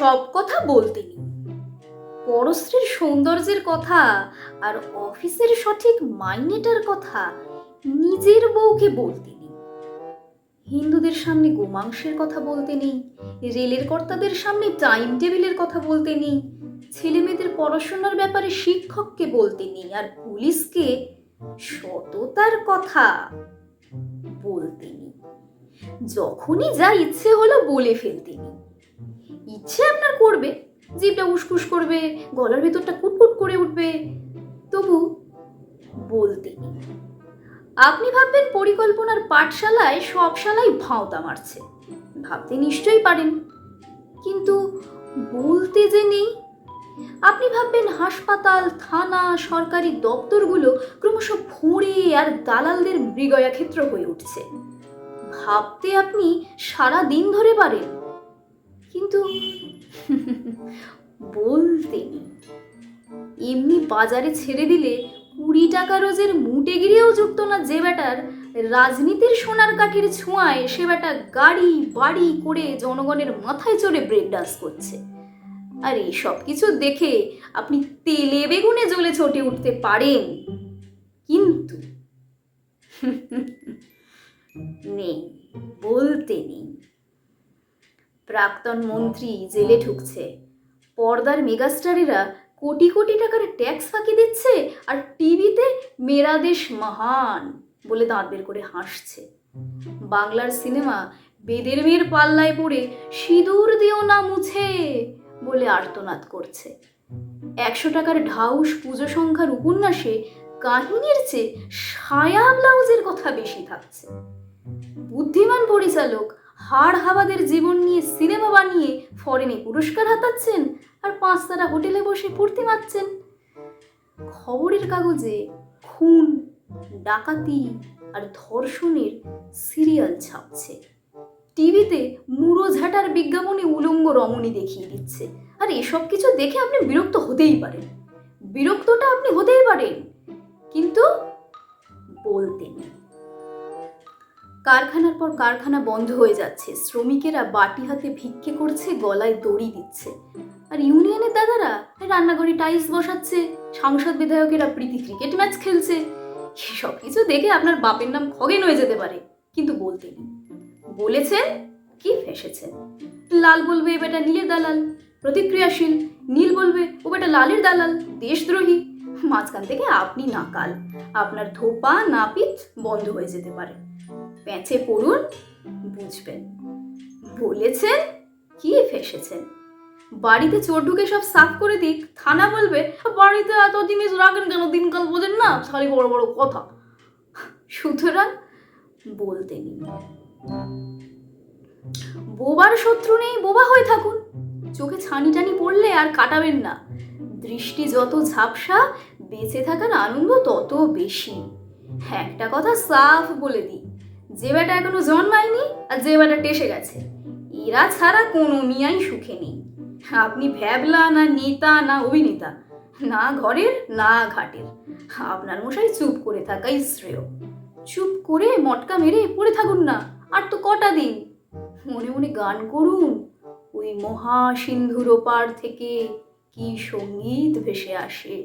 সব কথা বলতে নেই, পরশ্রীর সৌন্দর্যের কথা আর অফিসের সঠিক মাইনেটার কথা নিজের বউকে বলতে নেই, হিন্দুদের সামনে গোমাংসের কথা বলতে নেই, রেলের কর্তাদের সামনে টাইম টেবিলের কথা বলতে নেই, ছেলে মেয়েদের পড়াশোনার ব্যাপারে শিক্ষককে বলতে নেই, আর পুলিশকে সততার কথা বলতে নেই। যখনই যা ইচ্ছে হলো বলে ফেলতে নেই। ইচ্ছে আপনার করবে, জিভটা উসকুস করবে, গলার ভেতরটা কুটকুট করে উঠবে, তবু বলতে নেই। আপনি ভাববেন পরিকল্পনার পাঠশালায় সব শালাই ভাঁওতা মারছে, ভাবতে নিশ্চয়ই পারেন, কিন্তু বলতে যে নেই। আপনি ভাববেন হাসপাতাল, থানা, সরকারি দপ্তরগুলো ক্রমশ ভোঁড়ে আর দালালদের মৃগয়াক্ষেত্র হয়ে উঠছে, ভাবতে আপনি সারা দিন ধরে পারেন, কিন্তু বলতে নেই। এমনি বাজারে ছেড়ে দিলে 20 টাকা রোজের মুটে গিরেও জুটতো না যে বেটার রাজনীতির সোনার কাঠির ছোঁয়ায় সে বেটা গাড়ি বাড়ি করে জনগণের মাথায় চড়ে ব্রেক ডান্স করছে, আর এই সব কিছু দেখে আপনি তেলে বেগুনে জ্বলে চটে উঠতে পারেন, কিন্তু নেই, বলতে নেই। প্রাক্তন মন্ত্রী জেলে ঢুকছে, পর্দার মেগাস্টারেরা কোটি কোটি টাকার ট্যাক্স ফাঁকি দিচ্ছে, আর টিভিতে মেরা দেশ মহান বলে দাঁত বের করে হাসছে। বাংলার সিনেমা বেদের মেয়ের পাল্লায় পড়ে সিঁদুর দিও না মুছে বলে আর্তনাদ করছে। 100 টাকার ঢাউস পুজো সংখ্যার উপন্যাসে কাহিনীর চেয়ে সায়া ব্লাউজের কথা বেশি থাকছে। বুদ্ধিমান পরিচালক হাড় হাবাদের জীবন নিয়ে সিনেমা বানিয়ে ফরেনে পুরস্কার হাতাচ্ছেন, আর 5 তারা হোটেলে বসে ফুর্তি মারছেন। খবরের কাগজে খুন, ডাকাতি আর ধর্ষণের সিরিয়াল ছাপছে, টিভিতে মুড়ো ঝাঁটার বিজ্ঞাপনে উলঙ্গ রমণী দেখিয়ে দিচ্ছে, আর এসব কিছু দেখে আপনি বিরক্ত হতেই পারেন, বিরক্তটা আপনি হতেই পারেন, কিন্তু বলতে নেই। কারখানার পর কারখানা বন্ধ হয়ে যাচ্ছে, শ্রমিকেরা বাটি হাতে ভিক্ষে করছে, গলায় দড়ি দিচ্ছে, আর ইউনিয়নের দাদারা রান্নাঘরে টাইলস বসাচ্ছে, সাংসদ বিধায়কেরা প্রীতি ক্রিকেট ম্যাচ খেলছে। সব কিছু দেখে আপনার বাপের নাম খগেন হয়ে যেতে পারে, কিন্তু বলতে নেই। বলেছেন কি ফেসেছেন। লাল বলবে এ বেটা নীলের দালাল, প্রতিক্রিয়াশীল। নীল বলবে ও বেটা লালের দালাল, দেশদ্রোহী। মাঝখান থেকে আপনি নাকাল, আপনার ধোপা নাপিত বন্ধ হয়ে যেতে পারে। প্যাঁচে পড়ুন, বুঝবেন। বলেছেন কি ফেসেছেন। বাড়িতে চোর ঢুকে সব সাফ করে দিক, থানা বলবে বাড়িতে এত জিনিস রাখেন কেন, দিনকাল বোঝেন না, খালি বড় বড় কথা। সুতরাং বলতে নেই। বোবার শত্রু নেই, বোবা হয়ে থাকুন। চোখে ছানি টানি পড়লে আর কাটাবেন না। দৃষ্টি যত ঝাপসা, বেঁচে থাকার আনন্দ তত বেশি। একটা কথা সাফ বলে দিই, যে বেটা এখনো জন্মায়নি আর যে বেটা টেসে গেছে, এরা ছাড়া কোনো মিয়াই সুখে নেই। আপনি ভ্যাবলা না নেতা না অভিনেতা, না ঘরের না ঘাটের, আপনার মশাই চুপ করে থাকাই শ্রেয়। চুপ করে মটকা মেরে পড়ে থাকুন না, আর তো কটা দিন। মনে মনে গান করুন, ওই মহা সিন্ধুর ওপার থেকে কি সঙ্গীত ভেসে আসে।